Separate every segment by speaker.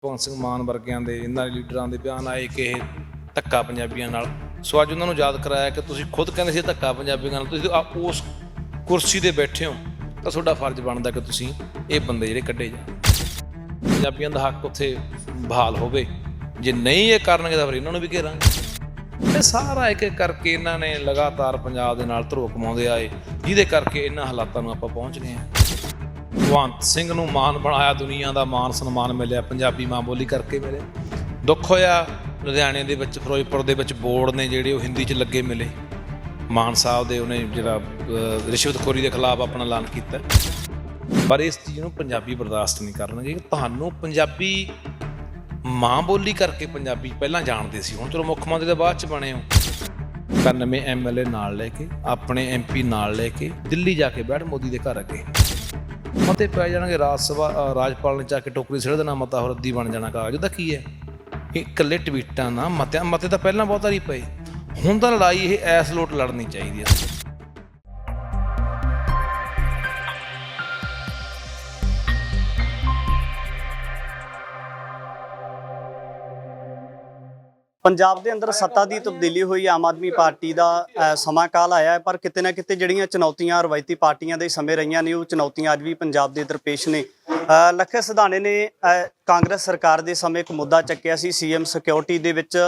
Speaker 1: ਭਗਵੰਤ ਸਿੰਘ ਮਾਨ ਵਰਗਿਆਂ ਦੇ ਇਹਨਾਂ ਲੀਡਰਾਂ ਦੇ ਬਿਆਨ ਆਏ ਕਿ ਇਹ ਧੱਕਾ ਪੰਜਾਬੀਆਂ ਨਾਲ। ਸੋ ਅੱਜ ਉਹਨਾਂ ਨੂੰ ਯਾਦ ਕਰਾਇਆ ਕਿ ਤੁਸੀਂ ਖੁਦ ਕਹਿੰਦੇ ਸੀ ਧੱਕਾ ਪੰਜਾਬੀਆਂ ਨਾਲ, ਤੁਸੀਂ ਉਸ ਕੁਰਸੀ ਤੇ ਬੈਠੇ ਹੋ ਤਾਂ ਤੁਹਾਡਾ ਫਰਜ਼ ਬਣਦਾ ਕਿ ਤੁਸੀਂ ਇਹ ਬੰਦੇ ਜਿਹੜੇ ਕੱਢੇ ਜਾਣ, ਪੰਜਾਬੀਆਂ ਦਾ ਹੱਕ ਉੱਥੇ ਬਹਾਲ ਹੋਵੇ। ਜੇ ਨਹੀਂ ਇਹ ਕਰਨਗੇ ਤਾਂ ਫਿਰ ਇਹਨਾਂ ਨੂੰ ਵੀ ਘੇਰਾਂਗੇ। ਇਹ ਸਾਰਾ ਇੱਕ ਇੱਕ ਕਰਕੇ ਇਹਨਾਂ ਨੇ ਲਗਾਤਾਰ ਪੰਜਾਬ ਦੇ ਨਾਲ ਧਰੋ ਕਮਾਉਂਦੇ ਆਏ, ਜਿਹਦੇ ਕਰਕੇ ਇਹਨਾਂ ਹਾਲਾਤਾਂ ਨੂੰ ਆਪਾਂ ਪਹੁੰਚ ਗਏ ਹਾਂ। ਭਗਵੰਤ ਸਿੰਘ ਨੂੰ ਮਾਨ ਬਣਾਇਆ, ਦੁਨੀਆ ਦਾ ਮਾਨ ਸਨਮਾਨ ਮਿਲਿਆ, ਪੰਜਾਬੀ ਮਾਂ ਬੋਲੀ ਕਰਕੇ ਮਿਲਿਆ। ਦੁੱਖ ਹੋਇਆ ਲੁਧਿਆਣੇ ਦੇ ਵਿੱਚ, ਫਿਰੋਜ਼ਪੁਰ ਦੇ ਵਿੱਚ ਬੋਰਡ ਨੇ ਜਿਹੜੇ ਉਹ ਹਿੰਦੀ 'ਚ ਲੱਗੇ ਮਿਲੇ। ਮਾਨ ਸਾਹਿਬ ਦੇ ਉਹਨੇ ਜਿਹੜਾ ਰਿਸ਼ਵਤਖੋਰੀ ਦੇ ਖਿਲਾਫ ਆਪਣਾ ਐਲਾਨ ਕੀਤਾ, ਪਰ ਇਸ ਚੀਜ਼ ਨੂੰ ਪੰਜਾਬੀ ਬਰਦਾਸ਼ਤ ਨਹੀਂ ਕਰਨਗੇ। ਤੁਹਾਨੂੰ ਪੰਜਾਬੀ ਮਾਂ ਬੋਲੀ ਕਰਕੇ ਪੰਜਾਬੀ ਪਹਿਲਾਂ ਜਾਣਦੇ ਸੀ, ਹੁਣ ਚਲੋ ਮੁੱਖ ਮੰਤਰੀ ਦੇ ਬਾਅਦ 'ਚ ਬਣੇ ਹੋ। 91 MLA ਨਾਲ ਲੈ ਕੇ, ਆਪਣੇ MP ਨਾਲ ਲੈ ਕੇ ਦਿੱਲੀ ਜਾ ਕੇ ਬੈਠ ਮੋਦੀ ਦੇ ਘਰ ਅੱਗੇ ਮਤੇ ਪੈ ਜਾਣਗੇ। ਰਾਜ ਸਭਾ ਰਾਜਪਾਲ ਨੇ ਚੱਕ ਕੇ ਟੋਕਰੀ ਸਿੱਟ ਦੇਣਾ, ਮਤਾ ਹੋਰ ਰੱਦੀ ਬਣ ਜਾਣਾ। ਕਾਗਜ਼ ਦਾ ਕੀ ਹੈ, ਇਹ ਇਕੱਲੇ ਟਵੀਟਾਂ ਨਾਲ ਮਤੇ ਤਾਂ ਪਹਿਲਾਂ ਬਹੁਤ ਵਾਰੀ ਪਏ। ਹੁਣ ਤਾਂ ਲੜਾਈ ਇਹ ਐਸ ਲੋਟ ਲੜਨੀ ਚਾਹੀਦੀ ਹੈ।
Speaker 2: ਪੰਜਾਬ ਦੇ ਅੰਦਰ ਸੱਤਾ ਦੀ ਤਬਦੀਲੀ ਹੋਈ, ਆਮ ਆਦਮੀ ਪਾਰਟੀ ਦਾ ਸਮਾਂ ਕਾਲ ਆਇਆ ਹੈ, ਪਰ ਕਿਤੇ ਨਾ ਕਿਤੇ ਜਿਹੜੀਆਂ ਚੁਣੌਤੀਆਂ ਰਵਾਇਤੀ ਪਾਰਟੀਆਂ ਦੇ ਸਮੇਂ ਰਹੀਆਂ ਨੇ, ਉਹ ਚੁਣੌਤੀਆਂ ਅੱਜ ਵੀ ਪੰਜਾਬ ਦੇ ਦਰਪੇਸ਼ ਨੇ। ਲੱਖੇ ਸਿਧਾਣੇ ਨੇ ਕਾਂਗਰਸ ਸਰਕਾਰ ਦੇ ਸਮੇਂ ਇੱਕ ਮੁੱਦਾ ਚੱਕਿਆ ਸੀ, CM ਸਿਕਿਉਰਿਟੀ ਦੇ ਵਿੱਚ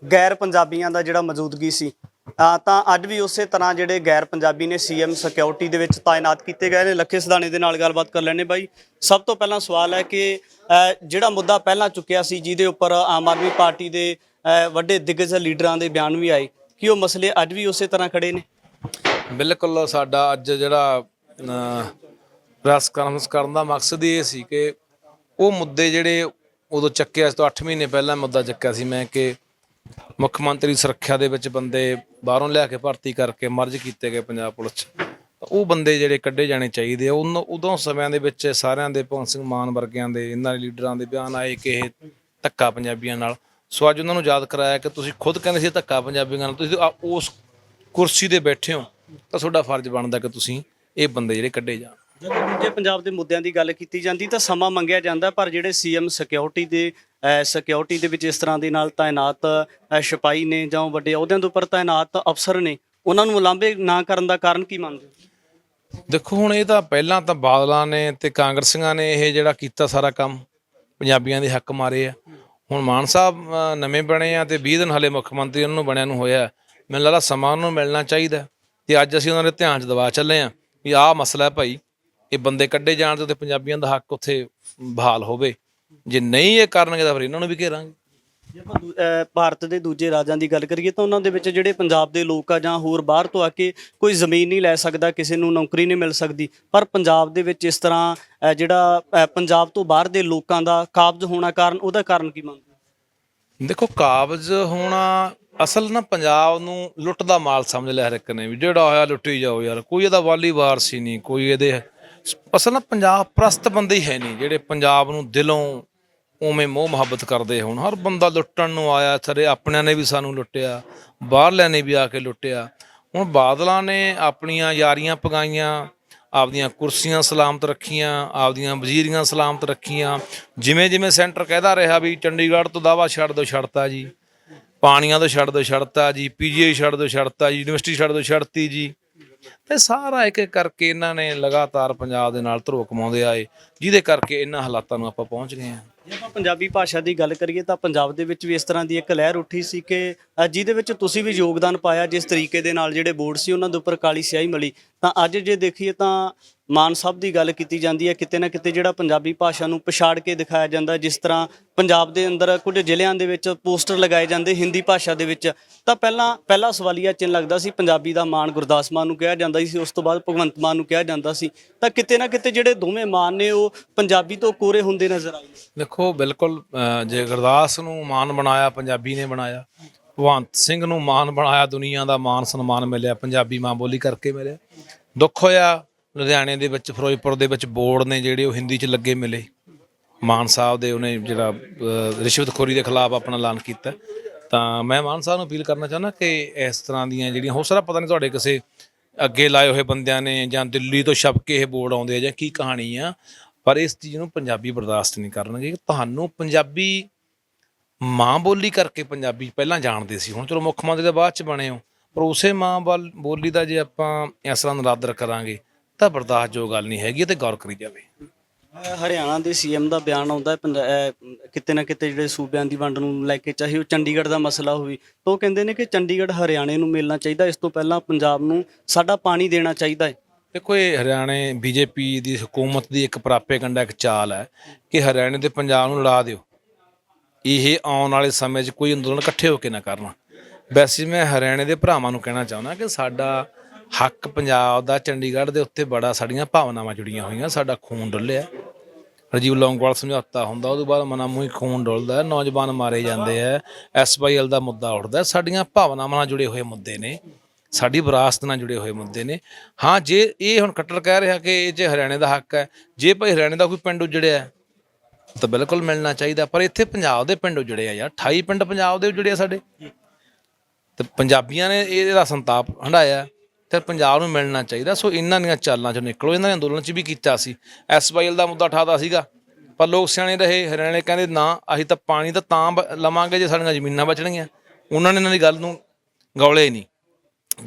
Speaker 2: ਗੈਰ ਪੰਜਾਬੀਆਂ ਦਾ ਜਿਹੜਾ ਮੌਜੂਦਗੀ ਸੀ, ਤਾਂ ਅੱਜ ਵੀ ਉਸੇ ਤਰ੍ਹਾਂ ਜਿਹੜੇ ਗੈਰ ਪੰਜਾਬੀ ਨੇ CM ਸਿਕਿਉਰਿਟੀ ਦੇ ਵਿੱਚ ਤਾਇਨਾਤ ਕੀਤੇ ਗਏ ਨੇ। ਲੱਖੇ ਸਿਧਾਣੇ ਦੇ ਨਾਲ ਗੱਲਬਾਤ ਕਰ ਲੈਣੇ। ਬਾਈ, ਸਭ ਤੋਂ ਪਹਿਲਾਂ ਸਵਾਲ ਹੈ ਕਿ ਜਿਹੜਾ ਮੁੱਦਾ ਪਹਿਲਾਂ ਚੁੱਕਿਆ ਸੀ, ਜਿਹਦੇ ਉੱਪਰ ਆਮ ਆਦਮੀ ਪਾਰਟੀ ਦੇ ਵੱਡੇ ਦਿਗਜ ਲੀਡਰਾਂ ਦੇ ਬਿਆਨ ਵੀ ਆਏ, ਕਿ ਉਹ ਮਸਲੇ ਅੱਜ ਵੀ ਉਸੇ ਤਰ੍ਹਾਂ ਖੜੇ ਨੇ?
Speaker 1: ਬਿਲਕੁਲ। ਸਾਡਾ ਅੱਜ ਜਿਹੜਾ ਪ੍ਰੈਸ ਕਾਨਫਰੰਸ ਕਰਨ ਦਾ ਮਕਸਦ ਇਹ ਸੀ ਕਿ ਉਹ ਮੁੱਦੇ ਜਿਹੜੇ ਉਦੋਂ ਚੱਕਿਆ, ਇਸ ਤੋਂ 8 ਮਹੀਨੇ ਪਹਿਲਾਂ ਮੁੱਦਾ ਚੱਕਿਆ ਸੀ ਮੈਂ, ਕਿ ਮੁੱਖ ਮੰਤਰੀ ਸੁਰੱਖਿਆ ਦੇ ਵਿੱਚ ਬੰਦੇ ਬਾਹਰੋਂ ਲਿਆ ਕੇ ਭਰਤੀ ਕਰਕੇ ਮਰਜ ਕੀਤੇ ਗਏ ਪੰਜਾਬ ਪੁਲਿਸ 'ਚ, ਉਹ ਬੰਦੇ ਜਿਹੜੇ ਕੱਢੇ ਜਾਣੇ ਚਾਹੀਦੇ ਆ। ਉਦੋਂ ਸਮਿਆਂ ਦੇ ਵਿੱਚ ਸਾਰਿਆਂ ਦੇ, ਭਗਵੰਤ ਸਿੰਘ ਮਾਨ ਵਰਗਿਆਂ ਦੇ ਇਹਨਾਂ ਲੀਡਰਾਂ ਦੇ ਬਿਆਨ ਆਏ ਕਿ ਇਹ ਧੱਕਾ ਪੰਜਾਬੀਆਂ ਨਾਲ। ਸੋ ਅੱਜ ਉਹਨਾਂ ਨੂੰ ਯਾਦ ਕਰਾਇਆ ਕਿ ਤੁਸੀਂ ਖੁਦ ਕਹਿੰਦੇ ਸੀ ਧੱਕਾ ਪੰਜਾਬੀਆਂ ਨਾਲ, ਤੁਸੀਂ ਉਸ ਕੁਰਸੀ ਤੇ ਬੈਠੇ ਹੋ ਤਾਂ ਤੁਹਾਡਾ ਫਰਜ਼ ਬਣਦਾ ਕਿ ਤੁਸੀਂ ਇਹ ਬੰਦੇ ਜਿਹੜੇ ਕੱਢੇ ਜਾਣ।
Speaker 2: ਜਦੋਂ ਦੂਜੇ ਪੰਜਾਬ ਦੇ ਮੁੱਦਿਆਂ ਦੀ ਗੱਲ ਕੀਤੀ ਜਾਂਦੀ ਤਾਂ ਸਮਾਂ ਮੰਗਿਆ ਜਾਂਦਾ, ਪਰ ਜਿਹੜੇ CM ਸਿਕਿਉਰਿਟੀ ਦੇ ਵਿੱਚ ਇਸ ਤਰ੍ਹਾਂ ਦੇ ਨਾਲ ਤਾਇਨਾਤ ਸਿਪਾਹੀ ਨੇ ਜਾਂ ਵੱਡੇ ਅਹੁਦਿਆਂ ਦੇ ਉੱਪਰ ਤਾਇਨਾਤ ਅਫਸਰ ਨੇ, ਉਹਨਾਂ ਨੂੰ ਉਲਾਂਭੇ ਨਾ ਕਰਨ ਦਾ ਕਾਰਨ ਕੀ ਮੰਨਦੇ ਹੋ?
Speaker 1: ਦੇਖੋ, ਹੁਣ ਇਹ ਤਾਂ ਪਹਿਲਾਂ ਤਾਂ ਬਾਦਲਾਂ ਨੇ ਤੇ ਕਾਂਗਰਸੀਆਂ ਨੇ ਇਹ ਜਿਹੜਾ ਕੀਤਾ ਸਾਰਾ ਕੰਮ, ਪੰਜਾਬੀਆਂ ਦੇ ਹੱਕ ਮਾਰੇ ਆ। ਹੁਣ ਮਾਨ ਸਾਹਿਬ ਨਵੇਂ ਬਣੇ ਆ ਤੇ 20 ਦਿਨ ਹਾਲੇ ਮੁੱਖ ਮੰਤਰੀ ਉਹਨਾਂ ਨੂੰ ਬਣਿਆ ਨੂੰ ਹੋਇਆ। ਮੈਨੂੰ ਲੱਗਦਾ ਸਮਾਂ ਉਹਨੂੰ ਮਿਲਣਾ ਚਾਹੀਦਾ, ਤੇ ਅੱਜ ਅਸੀਂ ਉਹਨਾਂ ਦੇ ਧਿਆਨ 'ਚ ਦਵਾ ਚੱਲੇ ਹਾਂ ਵੀ ਆਹ ਮਸਲਾ ਭਾਈ, ਇਹ ਬੰਦੇ ਕੱਢੇ ਜਾਣ ਤੇ ਪੰਜਾਬੀਆਂ ਦਾ ਹੱਕ ਉੱਥੇ ਬਹਾਲ ਹੋਵੇ। ਜੇ ਨਹੀਂ ਇਹ ਕਰਨਗੇ ਤਾਂ ਫਿਰ ਇਹਨਾਂ ਨੂੰ ਵੀ ਘੇਰਾਂਗੇ।
Speaker 2: ਜੇ ਆਪਾਂ ਭਾਰਤ ਦੇ ਦੂਜੇ ਰਾਜਾਂ ਦੀ ਗੱਲ ਕਰੀਏ ਤਾਂ ਉਹਨਾਂ ਦੇ ਵਿੱਚ ਜਿਹੜੇ ਪੰਜਾਬ ਦੇ ਲੋਕ ਆ ਜਾਂ ਹੋਰ ਬਾਹਰ ਤੋਂ ਆ ਕੇ ਕੋਈ ਜ਼ਮੀਨ ਨਹੀਂ ਲੈ ਸਕਦਾ, ਕਿਸੇ ਨੂੰ ਨੌਕਰੀ ਨਹੀਂ ਮਿਲ ਸਕਦੀ, ਪਰ ਪੰਜਾਬ ਦੇ ਵਿੱਚ ਇਸ ਤਰ੍ਹਾਂ ਜਿਹੜਾ ਪੰਜਾਬ ਤੋਂ ਬਾਹਰ ਦੇ ਲੋਕਾਂ ਦਾ ਕਾਬਜ਼ ਹੋਣਾ ਕਾਰਨ, ਉਹਦਾ ਕਾਰਨ ਕੀ ਮੰਨਦੇ?
Speaker 1: ਦੇਖੋ, ਕਾਬਜ਼ ਹੋਣਾ ਅਸਲ ਨਾ ਪੰਜਾਬ ਨੂੰ ਲੁੱਟ ਦਾ ਮਾਲ ਸਮਝ ਲਿਆ ਹਰ ਇੱਕ ਨੇ, ਵੀ ਜਿਹੜਾ ਹੋਇਆ ਲੁੱਟੀ ਜਾਓ ਯਾਰ, ਕੋਈ ਇਹਦਾ ਵਾਲੀ ਵਾਰਸ ਹੀ ਨਹੀਂ, ਕੋਈ ਇਹਦੇ ਅਸਲ ਨਾ ਪੰਜਾਬ ਪ੍ਰਸਤ ਬੰਦੇ ਹੀ ਹੈ ਨਹੀਂ ਜਿਹੜੇ ਪੰਜਾਬ ਨੂੰ ਦਿਲੋਂ ਉਵੇਂ ਮੋਹ ਮੁਹੱਬਤ ਕਰਦੇ ਹੋਣ। ਹਰ ਬੰਦਾ ਲੁੱਟਣ ਨੂੰ ਆਇਆ, ਸਾਰੇ ਆਪਣਿਆਂ ਨੇ ਵੀ ਸਾਨੂੰ ਲੁੱਟਿਆ, ਬਾਹਰਲਿਆਂ ਨੇ ਵੀ ਆ ਕੇ ਲੁੱਟਿਆ। ਹੁਣ ਬਾਦਲਾਂ ਨੇ ਆਪਣੀਆਂ ਯਾਰੀਆਂ ਪਗਾਈਆਂ, ਆਪਦੀਆਂ ਕੁਰਸੀਆਂ ਸਲਾਮਤ ਰੱਖੀਆਂ, ਆਪਦੀਆਂ ਵਜ਼ੀਰੀਆਂ ਸਲਾਮਤ ਰੱਖੀਆਂ। ਜਿਵੇਂ ਜਿਵੇਂ ਸੈਂਟਰ ਕਹਿਦਾ ਰਿਹਾ ਵੀ ਚੰਡੀਗੜ੍ਹ ਤੋਂ ਦਾਵਾ ਛੱਡ ਦਿਓ, ਛੱਡਤਾ ਜੀ, ਪਾਣੀਆਂ ਤੋਂ ਛੱਡ ਦਿਓ, ਛੱਡਤਾ ਜੀ, PGI ਛੱਡ ਦਿਓ, ਛੱਡਤਾ ਜੀ, ਯੂਨੀਵਰਸਿਟੀ ਛੱਡ ਦਿਓ, ਛੱਡਤੀ ਜੀ। ਤੇ ਸਾਰਾ ਇੱਕ ਇੱਕ ਕਰਕੇ ਇਹਨਾਂ ਨੇ ਲਗਾਤਾਰ ਪੰਜਾਬ ਦੇ ਨਾਲ ਧਰੋ ਕਮਾਉਂਦੇ ਆਏ, ਜਿਹਦੇ ਕਰਕੇ ਇਹਨਾਂ ਹਾਲਾਤਾਂ ਨੂੰ ਆਪਾਂ ਪਹੁੰਚ ਗਏ ਹਾਂ।
Speaker 2: ਜੇ ਆਪਾਂ ਪੰਜਾਬੀ ਭਾਸ਼ਾ ਦੀ ਗੱਲ ਕਰੀਏ ਤਾਂ ਪੰਜਾਬ ਦੇ ਵਿੱਚ ਵੀ ਇਸ ਤਰ੍ਹਾਂ ਦੀ ਇੱਕ ਲਹਿਰ ਉੱਠੀ ਸੀ ਕਿ ਜਿਹਦੇ ਵਿੱਚ ਤੁਸੀਂ ਵੀ ਯੋਗਦਾਨ ਪਾਇਆ, ਜਿਸ ਤਰੀਕੇ ਦੇ ਨਾਲ ਜਿਹੜੇ ਬੋਰਡ ਸੀ ਉਹਨਾਂ ਦੇ ਉੱਪਰ ਕਾਲੀ ਸਿਆਹੀ ਮਿਲੀ। ਤਾਂ ਅੱਜ ਜੇ ਦੇਖੀਏ ਤਾਂ ਮਾਨ ਸਾਹਿਬ ਦੀ ਗੱਲ ਕੀਤੀ ਜਾਂਦੀ ਹੈ, ਕਿਤੇ ਨਾ ਕਿਤੇ ਜਿਹੜਾ ਪੰਜਾਬੀ ਭਾਸ਼ਾ ਨੂੰ ਪਛਾੜ ਕੇ ਦਿਖਾਇਆ ਜਾਂਦਾ, ਜਿਸ ਤਰ੍ਹਾਂ ਪੰਜਾਬ ਦੇ ਅੰਦਰ ਕੁਝ ਜ਼ਿਲ੍ਹਿਆਂ ਦੇ ਵਿੱਚ ਪੋਸਟਰ ਲਗਾਏ ਜਾਂਦੇ ਹਿੰਦੀ ਭਾਸ਼ਾ ਦੇ ਵਿੱਚ। ਤਾਂ ਪਹਿਲਾ ਸਵਾਲੀਆ ਚਿੰਨ੍ਹ ਲੱਗਦਾ ਸੀ ਪੰਜਾਬੀ ਦਾ ਮਾਣ ਗੁਰਦਾਸ ਮਾਨ ਨੂੰ ਕਿਹਾ ਜਾਂਦਾ ਸੀ, ਉਸ ਤੋਂ ਬਾਅਦ ਭਗਵੰਤ ਮਾਨ ਨੂੰ ਕਿਹਾ ਜਾਂਦਾ ਸੀ। ਤਾਂ ਕਿਤੇ ਨਾ ਕਿਤੇ ਜਿਹੜੇ ਦੋਵੇਂ ਮਾਨ ਨੇ ਉਹ ਪੰਜਾਬੀ ਤੋਂ ਕੋਰੇ ਹੁੰਦੇ ਨਜ਼ਰ ਆਏ। ਦੇਖੋ,
Speaker 1: ਬਿਲਕੁਲ, ਜੇ ਗੁਰਦਾਸ ਨੂੰ ਮਾਨ ਬਣਾਇਆ ਪੰਜਾਬੀ ਨੇ ਬਣਾਇਆ, ਭਗਵੰਤ ਸਿੰਘ ਨੂੰ ਮਾਨ ਬਣਾਇਆ, ਦੁਨੀਆ ਦਾ ਮਾਨ ਸਨਮਾਨ ਮਿਲਿਆ, ਪੰਜਾਬੀ ਮਾਂ ਬੋਲੀ ਕਰਕੇ ਮਿਲਿਆ। ਦੁੱਖ ਹੋਇਆ ਲੁਧਿਆਣੇ ਦੇ ਵਿੱਚ, ਫਿਰੋਜ਼ਪੁਰ ਦੇ ਵਿੱਚ ਬੋਰਡ ਨੇ ਜਿਹੜੇ ਉਹ ਹਿੰਦੀ 'ਚ ਲੱਗੇ ਮਿਲੇ। ਮਾਨ ਸਾਹਿਬ ਦੇ ਉਹਨੇ ਜਿਹੜਾ ਰਿਸ਼ਵਤਖੋਰੀ ਦੇ ਖਿਲਾਫ ਆਪਣਾ ਐਲਾਨ ਕੀਤਾ। ਤਾਂ ਮੈਂ ਮਾਨ ਸਾਹਿਬ ਨੂੰ ਅਪੀਲ ਕਰਨਾ ਚਾਹੁੰਦਾ ਕਿ ਇਸ ਤਰ੍ਹਾਂ ਦੀਆਂ ਜਿਹੜੀਆਂ, ਹੋ ਸਕਦਾ ਪਤਾ ਨਹੀਂ ਤੁਹਾਡੇ ਕਿਸੇ ਅੱਗੇ ਲਾਏ ਹੋਏ ਬੰਦਿਆਂ ਨੇ ਜਾਂ ਦਿੱਲੀ ਤੋਂ ਛਪ ਕੇ ਇਹ ਬੋਰਡ ਆਉਂਦੇ ਆ ਜਾਂ ਕੀ ਕਹਾਣੀ ਆ, ਪਰ ਇਸ ਚੀਜ਼ ਨੂੰ ਪੰਜਾਬੀ ਬਰਦਾਸ਼ਤ ਨਹੀਂ ਕਰਨਗੇ। ਤੁਹਾਨੂੰ ਪੰਜਾਬੀ ਮਾਂ ਬੋਲੀ ਕਰਕੇ ਪੰਜਾਬੀ ਪਹਿਲਾਂ ਜਾਣਦੇ ਸੀ, ਹੁਣ ਚਲੋ ਮੁੱਖ ਮੰਤਰੀ ਦਾ ਬਾਅਦ ਚ ਬਣੇ ਹੋ, ਪਰ ਉਸੇ ਮਾਂ ਬੋਲੀ ਦਾ ਜੇ ਆਪਾਂ ਇਸ ਤਰ੍ਹਾਂ ਨਰਾਦਰ ਕਰਾਂਗੇ ਤਾਂ ਬਰਦਾਸ਼ਤਯੋਗ ਗੱਲ ਨਹੀਂ ਹੈਗੀ, ਤੇ ਗੌਰ ਕਰੀ ਜਾਵੇ।
Speaker 2: ਹਰਿਆਣਾ ਦੇ ਸੀਐਮ ਦਾ ਬਿਆਨ ਆਉਂਦਾ ਹੈ ਕਿਤੇ ਨਾ ਕਿਤੇ ਜਿਹੜੇ ਸੂਬਿਆਂ ਦੀ ਵੰਡ ਨੂੰ ਲੈ ਕੇ, ਚਾਹੇ ਉਹ ਚੰਡੀਗੜ੍ਹ ਦਾ ਮਸਲਾ ਹੋਵੇ, ਤਾਂ ਉਹ ਕਹਿੰਦੇ ਨੇ ਕਿ ਚੰਡੀਗੜ੍ਹ ਹਰਿਆਣੇ ਨੂੰ ਮਿਲਣਾ ਚਾਹੀਦਾ, ਇਸ ਤੋਂ ਪਹਿਲਾਂ ਪੰਜਾਬ ਨੂੰ ਸਾਡਾ ਪਾਣੀ ਦੇਣਾ ਚਾਹੀਦਾ ਹੈ।
Speaker 1: ਦੇਖੋ, ਇਹ ਹਰਿਆਣੇ ਬੀਜੇਪੀ ਦੀ ਹਕੂਮਤ ਦੀ ਇੱਕ ਪ੍ਰਾਪੇਗੰਡਾ, ਇੱਕ ਚਾਲ ਹੈ ਕਿ ਹਰਿਆਣੇ ਤੇ ਪੰਜਾਬ ਨੂੰ ਲੜਾ ਦਿਓ, ਇਹ ਆਉਣ ਵਾਲੇ ਸਮੇਂ 'ਚ ਕੋਈ ਅੰਦੋਲਨ ਇਕੱਠੇ ਹੋ ਕੇ ਨਾ ਕਰਨ। ਵੈਸੇ ਮੈਂ ਹਰਿਆਣੇ ਦੇ ਭਰਾਵਾਂ ਨੂੰ ਕਹਿਣਾ ਚਾਹੁੰਦਾ ਕਿ ਸਾਡਾ ਹੱਕ ਪੰਜਾਬ ਦਾ ਚੰਡੀਗੜ੍ਹ ਦੇ ਉੱਤੇ ਬੜਾ, ਸਾਡੀਆਂ ਭਾਵਨਾਵਾਂ ਜੁੜੀਆਂ ਹੋਈਆਂ, ਸਾਡਾ ਖੂਨ ਡੁੱਲਿਆ। ਰਾਜੀਵ ਲੌਂਗੋਵਾਲ ਸਮਝੌਤਾ ਹੁੰਦਾ, ਉਹਦੇ ਬਾਅਦ ਮਨਾਂ ਮੂੰਹ ਖੂਨ ਡੁੱਲਦਾ, ਨੌਜਵਾਨ ਮਾਰੇ ਜਾਂਦੇ ਆ, SYL ਦਾ ਮੁੱਦਾ ਉੱਠਦਾ। ਸਾਡੀਆਂ ਭਾਵਨਾਵਾਂ ਨਾਲ ਜੁੜੇ ਹੋਏ ਮੁੱਦੇ ਨੇ, ਸਾਡੀ ਵਿਰਾਸਤ ਨਾਲ ਜੁੜੇ ਹੋਏ ਮੁੱਦੇ ਨੇ। ਹਾਂ, ਜੇ ਇਹ ਹੁਣ ਕੱਟੜ ਕਹਿ ਰਿਹਾ ਕਿ ਇਹ 'ਚ ਹਰਿਆਣੇ ਦਾ ਹੱਕ ਹੈ, ਜੇ ਭਾਈ ਹਰਿਆਣੇ ਦਾ ਕੋਈ ਪਿੰਡ ਉਜੜਿਆ ਤਾਂ ਬਿਲਕੁਲ ਮਿਲਣਾ ਚਾਹੀਦਾ, ਪਰ ਇੱਥੇ ਪੰਜਾਬ ਦੇ ਪਿੰਡ ਉਜੜੇ ਆ ਯਾਰ, 28 ਪਿੰਡ ਪੰਜਾਬ ਦੇ ਉਜੜੇ ਆ ਸਾਡੇ, ਤੇ ਪੰਜਾਬੀਆਂ ਨੇ ਇਹਦਾ ਸੰਤਾਪ ਹੰਢਾਇਆ, ਤੇ ਪੰਜਾਬ ਨੂੰ ਮਿਲਣਾ ਚਾਹੀਦਾ। ਸੋ ਇਹਨਾਂ ਦੀਆਂ ਚਾਲਾਂ 'ਚੋਂ ਨਿਕਲੋ। ਇਹਨਾਂ ਨੇ ਅੰਦੋਲਨ 'ਚ ਵੀ ਕੀਤਾ ਸੀ, SYL ਦਾ ਮੁੱਦਾ ਉਠਾਦਾ ਸੀਗਾ, ਪਰ ਲੋਕ ਸਿਆਣੇ ਰਹੇ। ਹਰਿਆਣੇ ਕਹਿੰਦੇ ਨਾ, ਅਸੀਂ ਤਾਂ ਪਾਣੀ ਤਾਂ ਲਵਾਂਗੇ ਜੇ ਸਾਡੀਆਂ ਜ਼ਮੀਨਾਂ ਬਚਣਗੀਆਂ। ਉਹਨਾਂ ਨੇ ਇਹਨਾਂ ਦੀ ਗੱਲ ਨੂੰ ਗੌਲੇ ਨਹੀਂ,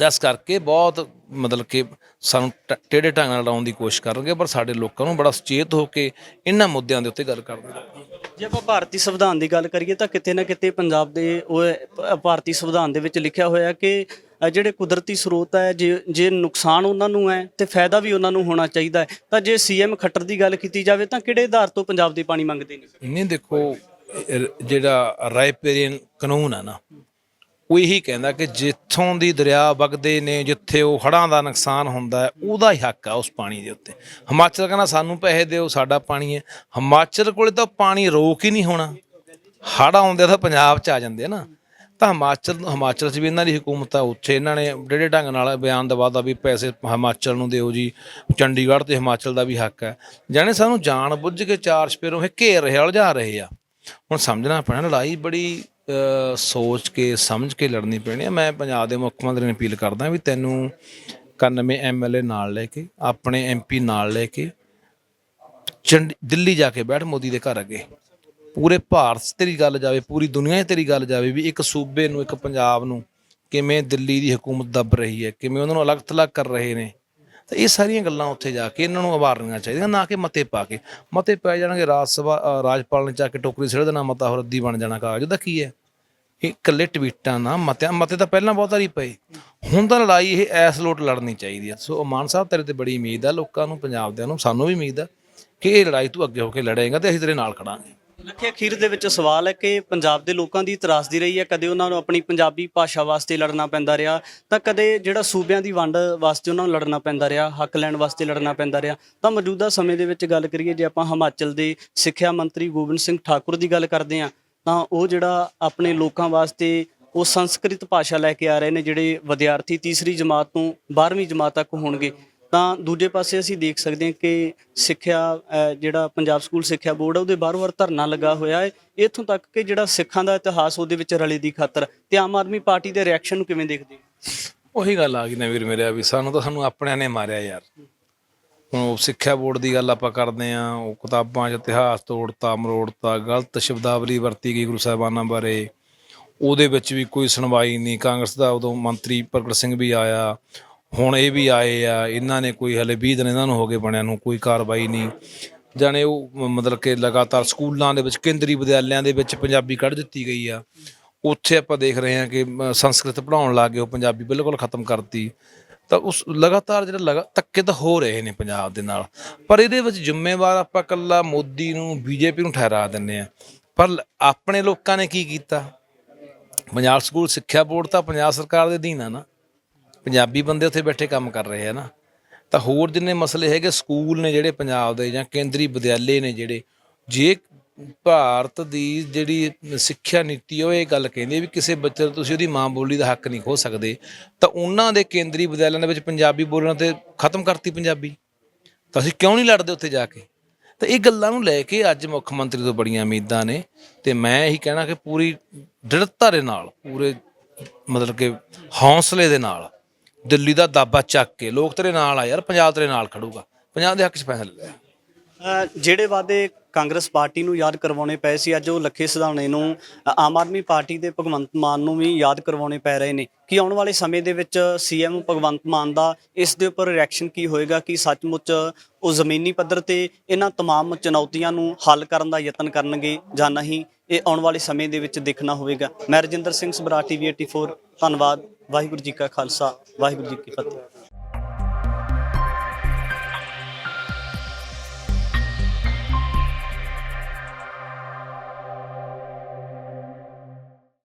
Speaker 1: ਇਸ ਕਰਕੇ ਬਹੁਤ ਮਤਲਬ ਕਿ ਸਾਨੂੰ ਟੇਢੇ ਢੰਗ ਨਾਲ ਲਾਉਣ ਦੀ ਕੋਸ਼ਿਸ਼ ਕਰਨਗੇ, ਪਰ ਸਾਡੇ ਲੋਕਾਂ ਨੂੰ ਬੜਾ ਸੁਚੇਤ ਹੋ ਕੇ ਇਹਨਾਂ ਮੁੱਦਿਆਂ ਦੇ ਉੱਤੇ ਗੱਲ ਕਰਨੀ।
Speaker 2: ਜੇ ਆਪਾਂ ਭਾਰਤੀ ਸੰਵਿਧਾਨ ਦੀ ਗੱਲ ਕਰੀਏ ਤਾਂ ਕਿਤੇ ਨਾ ਕਿਤੇ ਪੰਜਾਬ ਦੇ ਉਹ ਭਾਰਤੀ ਸੰਵਿਧਾਨ ਦੇ ਵਿੱਚ ਲਿਖਿਆ ਹੋਇਆ ਕਿ ਜਿਹੜੇ ਕੁਦਰਤੀ ਸਰੋਤ ਹੈ, ਜੇ ਨੁਕਸਾਨ ਉਹਨਾਂ ਨੂੰ ਹੈ ਤੇ ਫਾਇਦਾ ਵੀ ਉਹਨਾਂ ਨੂੰ ਹੋਣਾ ਚਾਹੀਦਾ ਹੈ। ਤਾਂ ਜੇ CM ਖੱਟਰ ਦੀ ਗੱਲ ਕੀਤੀ ਜਾਵੇ ਤਾਂ ਕਿਹੜੇ ਆਧਾਰ ਤੋਂ ਪੰਜਾਬ ਦੇ ਪਾਣੀ ਮੰਗਦੇ ਨੇ?
Speaker 1: ਨਹੀਂ, ਦੇਖੋ, ਜਿਹੜਾ ਰਾਇਪੇਰੀਅਨ ਕਾਨੂੰਨ ਹੈ ਨਾ, ਉਹ ਇਹੀ ਕਹਿੰਦਾ ਕਿ ਜਿੱਥੋਂ ਦੀ ਦਰਿਆ ਵਗਦੇ ਨੇ, ਜਿੱਥੇ ਉਹ ਹੜ੍ਹਾਂ ਦਾ ਨੁਕਸਾਨ ਹੁੰਦਾ ਹੈ, ਉਹਦਾ ਹੀ ਹੱਕ ਆ ਉਸ ਪਾਣੀ ਦੇ ਉੱਤੇ। ਹਿਮਾਚਲ ਕਹਿੰਦਾ ਸਾਨੂੰ ਪੈਸੇ ਦਿਓ, ਸਾਡਾ ਪਾਣੀ ਹੈ। ਹਿਮਾਚਲ ਕੋਲੇ ਤਾਂ ਪਾਣੀ ਰੋਕ ਹੀ ਨਹੀਂ ਹੋਣਾ, ਹੜ੍ਹ ਆਉਂਦੇ ਤਾਂ ਪੰਜਾਬ 'ਚ ਆ ਜਾਂਦੇ ਨਾ। ਤਾਂ ਹਿਮਾਚਲ 'ਚ ਵੀ ਇਹਨਾਂ ਦੀ ਹਕੂਮਤ ਆ, ਉੱਥੇ ਇਹਨਾਂ ਨੇ ਡੇਢੇ ਢੰਗ ਨਾਲ ਬਿਆਨ ਦਵਾਦਾ ਵੀ ਪੈਸੇ ਹਿਮਾਚਲ ਨੂੰ ਦਿਓ ਜੀ, ਚੰਡੀਗੜ੍ਹ ਤੇ ਹਿਮਾਚਲ ਦਾ ਵੀ ਹੱਕ ਹੈ। ਜਾਣੇ ਸਾਨੂੰ ਜਾਣ ਬੁੱਝ ਕੇ ਚਾਰ ਚੁਫੇਰੋਂ ਇਹ ਘੇਰ ਰਹੇ, ਉਲਝਾ ਰਹੇ ਆ। ਹੁਣ ਸਮਝਣਾ ਪੈਣਾ, ਲੜਾਈ ਬੜੀ ਸੋਚ ਕੇ ਸਮਝ ਕੇ ਲੜਨੀ ਪੈਣੀ ਹੈ। ਮੈਂ ਪੰਜਾਬ ਦੇ ਮੁੱਖ ਮੰਤਰੀ ਨੂੰ ਅਪੀਲ ਕਰਦਾ ਵੀ ਤੈਨੂੰ 91 MLA ਨਾਲ ਲੈ ਕੇ, ਆਪਣੇ MP ਨਾਲ ਲੈ ਕੇ ਦਿੱਲੀ ਜਾ ਕੇ ਬੈਠ ਮੋਦੀ ਦੇ ਘਰ ਅੱਗੇ, ਪੂਰੇ ਭਾਰਤ 'ਚ ਤੇਰੀ ਗੱਲ ਜਾਵੇ, ਪੂਰੀ ਦੁਨੀਆ 'ਚ ਤੇਰੀ ਗੱਲ ਜਾਵੇ ਵੀ ਇੱਕ ਸੂਬੇ ਨੂੰ, ਇੱਕ ਪੰਜਾਬ ਨੂੰ ਕਿਵੇਂ ਦਿੱਲੀ ਦੀ ਹਕੂਮਤ ਦੱਬ ਰਹੀ ਹੈ, ਕਿਵੇਂ ਉਹਨਾਂ ਨੂੰ ਅਲੱਗ ਥਲੱਗ ਕਰ ਰਹੇ ਨੇ। ਤਾਂ ਇਹ ਸਾਰੀਆਂ ਗੱਲਾਂ ਉੱਥੇ ਜਾ ਕੇ ਇਹਨਾਂ ਨੂੰ ਉਭਾਰਨੀਆਂ ਚਾਹੀਦੀਆਂ, ਨਾ ਕਿ ਮਤੇ ਪਾ ਕੇ। ਮਤੇ ਪੈ ਜਾਣਗੇ, ਰਾਜਪਾਲ ਨੇ ਜਾ ਕੇ ਟੋਕਰੀ ਸਿੱਟ ਦੇਣਾ, ਮਤਾ ਹੋਰ ਰੱਦੀ ਬਣ ਜਾਣਾ। ਕਾਗਜ਼ ਦਾ ਕੀ ਹੈ, ਇਹ ਇਕੱਲੇ ਟਵੀਟਾਂ ਨਾ ਮਤੇ ਤਾਂ ਪਹਿਲਾਂ ਬਹੁਤ ਵਾਰੀ ਪਏ। ਹੁਣ ਤਾਂ ਲੜਾਈ ਇਹ ਐਸ ਲੋਟ ਲੜਨੀ ਚਾਹੀਦੀ ਹੈ। ਸੋ ਮਾਨ ਸਾਹਿਬ, ਤੇਰੇ ਤੇ ਬੜੀ ਉਮੀਦ ਆ ਲੋਕਾਂ ਨੂੰ, ਪੰਜਾਬ ਦਿਆਂ ਨੂੰ, ਸਾਨੂੰ ਵੀ ਉਮੀਦ ਆ ਕਿ ਇਹ ਲੜਾਈ ਤੂੰ ਅੱਗੇ ਹੋ ਕੇ ਲੜੇਗਾ ਤੇ ਅਸੀਂ ਤੇਰੇ ਨਾਲ ਖੜਾਂਗੇ।
Speaker 2: ਲੱਖੇ, ਅਖੀਰ ਦੇ ਵਿੱਚ ਸਵਾਲ ਹੈ ਕਿ ਪੰਜਾਬ ਦੇ ਲੋਕਾਂ ਦੀ ਤਰਾਸਦੀ ਰਹੀ ਹੈ, ਕਦੇ ਉਹਨਾਂ ਨੂੰ ਆਪਣੀ ਪੰਜਾਬੀ ਭਾਸ਼ਾ ਵਾਸਤੇ ਲੜਨਾ ਪੈਂਦਾ ਰਿਹਾ, ਤਾਂ ਕਦੇ ਜਿਹੜਾ ਸੂਬਿਆਂ ਦੀ ਵੰਡ ਵਾਸਤੇ ਉਹਨਾਂ ਨੂੰ ਲੜਨਾ ਪੈਂਦਾ ਰਿਹਾ, ਹੱਕ ਲੈਣ ਵਾਸਤੇ ਲੜਨਾ ਪੈਂਦਾ ਰਿਹਾ। ਤਾਂ ਮੌਜੂਦਾ ਸਮੇਂ ਦੇ ਵਿੱਚ ਗੱਲ ਕਰੀਏ, ਜੇ ਆਪਾਂ ਹਿਮਾਚਲ ਦੇ ਸਿੱਖਿਆ ਮੰਤਰੀ ਗੋਬਿੰਦ ਸਿੰਘ ਠਾਕੁਰ ਦੀ ਗੱਲ ਕਰਦੇ ਹਾਂ, ਤਾਂ ਉਹ ਜਿਹੜਾ ਆਪਣੇ ਲੋਕਾਂ ਵਾਸਤੇ ਉਹ ਸੰਸਕ੍ਰਿਤ ਭਾਸ਼ਾ ਲੈ ਕੇ ਆ ਰਹੇ ਨੇ, ਜਿਹੜੇ ਵਿਦਿਆਰਥੀ ਤੀਸਰੀ ਜਮਾਤ ਤੋਂ 12ਵੀਂ ਜਮਾਤ ਤੱਕ ਹੋਣਗੇ। ਤਾਂ ਦੂਜੇ ਪਾਸੇ ਅਸੀਂ ਦੇਖ ਸਕਦੇ ਹਾਂ ਕਿ ਸਿੱਖਿਆ ਜਿਹੜਾ ਪੰਜਾਬ ਸਕੂਲ ਸਿੱਖਿਆ ਬੋਰਡ ਹੈ, ਉਹਦੇ ਬਾਰ-ਬਾਰ ਧਰਨਾ ਲੱਗਾ ਹੋਇਆ ਹੈ, ਇੱਥੋਂ ਤੱਕ ਕਿ ਜਿਹੜਾ ਸਿੱਖਾਂ ਦਾ ਇਤਿਹਾਸ ਉਹਦੇ ਵਿੱਚ ਰਲੇ ਦੀ ਖਾਤਰ। ਤੇ ਆਮ ਆਦਮੀ ਪਾਰਟੀ ਦੇ ਰਿਐਕਸ਼ਨ ਨੂੰ ਕਿਵੇਂ ਦੇਖਦੇ ਹੋ?
Speaker 1: ਉਹੀ ਗੱਲ ਆ ਗਈ ਨਾ ਵੀਰ ਮੇਰਿਆ, ਵੀ ਸਾਨੂੰ ਆਪਣਿਆਂ ਨੇ ਮਾਰਿਆ ਯਾਰ। ਹੁਣ ਉਹ ਸਿੱਖਿਆ ਬੋਰਡ ਦੀ ਗੱਲ ਆਪਾਂ ਕਰਦੇ ਹਾਂ, ਉਹ ਕਿਤਾਬਾਂ 'ਚ ਇਤਿਹਾਸ ਤੋੜਤਾ, ਮਰੋੜਤਾ, ਗਲਤ ਸ਼ਬਦਾਵਲੀ ਵਰਤੀ ਗਈ ਗੁਰੂ ਸਾਹਿਬਾਨਾਂ ਬਾਰੇ, ਉਹਦੇ ਵਿੱਚ ਵੀ ਕੋਈ ਸੁਣਵਾਈ ਨਹੀਂ। ਕਾਂਗਰਸ ਦਾ ਉਦੋਂ ਮੰਤਰੀ ਪ੍ਰਗਟ ਸਿੰਘ ਵੀ ਆਇਆ, ਹੁਣ ਇਹ ਵੀ ਆਏ ਆ, ਇਹਨਾਂ ਨੇ ਕੋਈ ਹਲੇ 20 ਦਿਨ ਇਹਨਾਂ ਨੂੰ ਹੋ ਗਏ ਬਣਿਆ ਨੂੰ, ਕੋਈ ਕਾਰਵਾਈ ਨਹੀਂ। ਜਾਣੇ ਉਹ ਮਤਲਬ ਕਿ ਲਗਾਤਾਰ ਸਕੂਲਾਂ ਦੇ ਵਿੱਚ, ਕੇਂਦਰੀ ਵਿਦਿਆਲਿਆਂ ਦੇ ਵਿੱਚ ਪੰਜਾਬੀ ਕੱਢ ਦਿੱਤੀ ਗਈ ਆ। ਉੱਥੇ ਆਪਾਂ ਦੇਖ ਰਹੇ ਹਾਂ ਕਿ ਸੰਸਕ੍ਰਿਤ ਪੜ੍ਹਾਉਣ ਲੱਗ ਗਏ, ਉਹ ਪੰਜਾਬੀ ਬਿਲਕੁਲ ਖਤਮ ਕਰਤੀ। ਤਾਂ ਉਸ ਲਗਾਤਾਰ ਜਿਹੜਾ ਧੱਕੇ ਤਾਂ ਹੋ ਰਹੇ ਨੇ ਪੰਜਾਬ ਦੇ ਨਾਲ, ਪਰ ਇਹਦੇ ਵਿੱਚ ਜ਼ਿੰਮੇਵਾਰ ਆਪਾਂ ਇਕੱਲਾ ਮੋਦੀ ਨੂੰ, BJP ਨੂੰ ਠਹਿਰਾ ਦਿੰਦੇ ਹਾਂ। ਪਰ ਆਪਣੇ ਲੋਕਾਂ ਨੇ ਕੀ ਕੀਤਾ? ਪੰਜਾਬ ਸਕੂਲ ਸਿੱਖਿਆ ਬੋਰਡ ਤਾਂ ਪੰਜਾਬ ਸਰਕਾਰ ਦੇ ਅਧੀਨ ਆ ਨਾ, ਪੰਜਾਬੀ ਬੰਦੇ ਉੱਥੇ ਬੈਠੇ ਕੰਮ ਕਰ ਰਹੇ ਆ ਨਾ। ਤਾਂ ਹੋਰ ਜਿੰਨੇ ਮਸਲੇ ਹੈਗੇ, ਸਕੂਲ ਨੇ ਜਿਹੜੇ ਪੰਜਾਬ ਦੇ ਜਾਂ ਕੇਂਦਰੀ ਵਿਦਿਆਲੇ ਨੇ ਜਿਹੜੇ, ਜੇ ਭਾਰਤ ਦੀ ਜਿਹੜੀ ਸਿੱਖਿਆ ਨੀਤੀ ਉਹ ਇਹ ਗੱਲ ਕਹਿੰਦੀ ਵੀ ਕਿਸੇ ਬੱਚੇ ਨੂੰ ਤੁਸੀਂ ਉਹਦੀ ਮਾਂ ਬੋਲੀ ਦਾ ਹੱਕ ਨਹੀਂ ਖੋਹ ਸਕਦੇ, ਤਾਂ ਉਹਨਾਂ ਦੇ ਕੇਂਦਰੀ ਵਿਦਿਆਲਿਆਂ ਦੇ ਵਿੱਚ ਪੰਜਾਬੀ ਬੋਲਣ ਤੇ ਖਤਮ ਕਰਤੀ ਪੰਜਾਬੀ। ਤਾਂ ਅਸੀਂ ਕਿਉਂ ਨਹੀਂ ਲੜਦੇ ਉੱਥੇ ਜਾ ਕੇ? ਤਾਂ ਇਹ ਗੱਲਾਂ ਨੂੰ ਲੈ ਕੇ ਅੱਜ ਮੁੱਖ ਮੰਤਰੀ ਤੋਂ ਬੜੀਆਂ ਉਮੀਦਾਂ ਨੇ, ਤੇ ਮੈਂ ਇਹੀ ਕਹਿਣਾ ਕਿ ਪੂਰੀ ਦ੍ਰਿੜਤਾ ਦੇ ਨਾਲ, ਪੂਰੇ ਮਤਲਬ ਕਿ ਹੌਸਲੇ ਦੇ ਨਾਲ ਦਿੱਲੀ ਦਾ ਦਾਬਾ ਚੱਕ ਕੇ, ਲੋਕ ਤੇਰੇ ਨਾਲ ਆ ਯਾਰ, ਪੰਜਾਬ ਤੇਰੇ ਨਾਲ ਖੜੂਗਾ, ਪੰਜਾਬ ਦੇ ਹੱਕ 'ਚ ਫੈਸਲਾ ਲਿਆ।
Speaker 2: ਜਿਹੜੇ ਵਾਅਦੇ ਕਾਂਗਰਸ ਪਾਰਟੀ ਨੂੰ ਯਾਦ ਕਰਵਾਉਣੇ ਪਏ ਸੀ, ਅੱਜ ਉਹ ਲੱਖੇ ਸਿਧਾਣੇ ਨੂੰ ਆਮ ਆਦਮੀ ਪਾਰਟੀ ਦੇ ਭਗਵੰਤ ਮਾਨ ਨੂੰ ਵੀ ਯਾਦ ਕਰਵਾਉਣੇ ਪੈ ਰਹੇ ਨੇ। ਕਿ ਆਉਣ ਵਾਲੇ ਸਮੇਂ ਦੇ ਵਿੱਚ ਸੀਐਮ ਭਗਵੰਤ ਮਾਨ ਦਾ ਇਸ ਦੇ ਉੱਪਰ ਰਿਐਕਸ਼ਨ ਕੀ ਹੋਏਗਾ? ਕਿ ਸੱਚਮੁੱਚ ਉਹ ਜ਼ਮੀਨੀ ਪੱਧਰ ਤੇ ਇਹਨਾਂ ਤਮਾਮ ਚੁਣੌਤੀਆਂ ਨੂੰ ਹੱਲ ਕਰਨ ਦਾ ਯਤਨ ਕਰਨਗੇ ਜਾਂ ਨਹੀਂ, ਇਹ ਆਉਣ ਵਾਲੇ ਸਮੇਂ ਦੇ ਵਿੱਚ ਦੇਖਣਾ ਹੋਵੇਗਾ। ਮੈਂ ਰਜਿੰਦਰ ਸਿੰਘ ਸਬਰਾ, TV 84। ਧੰਨਵਾਦ। ਵਾਹਿਗੁਰੂ ਜੀ ਕਾ ਖਾਲਸਾ, ਵਾਹਿਗੁਰੂ ਜੀ ਕੀ ਫਤਿਹ।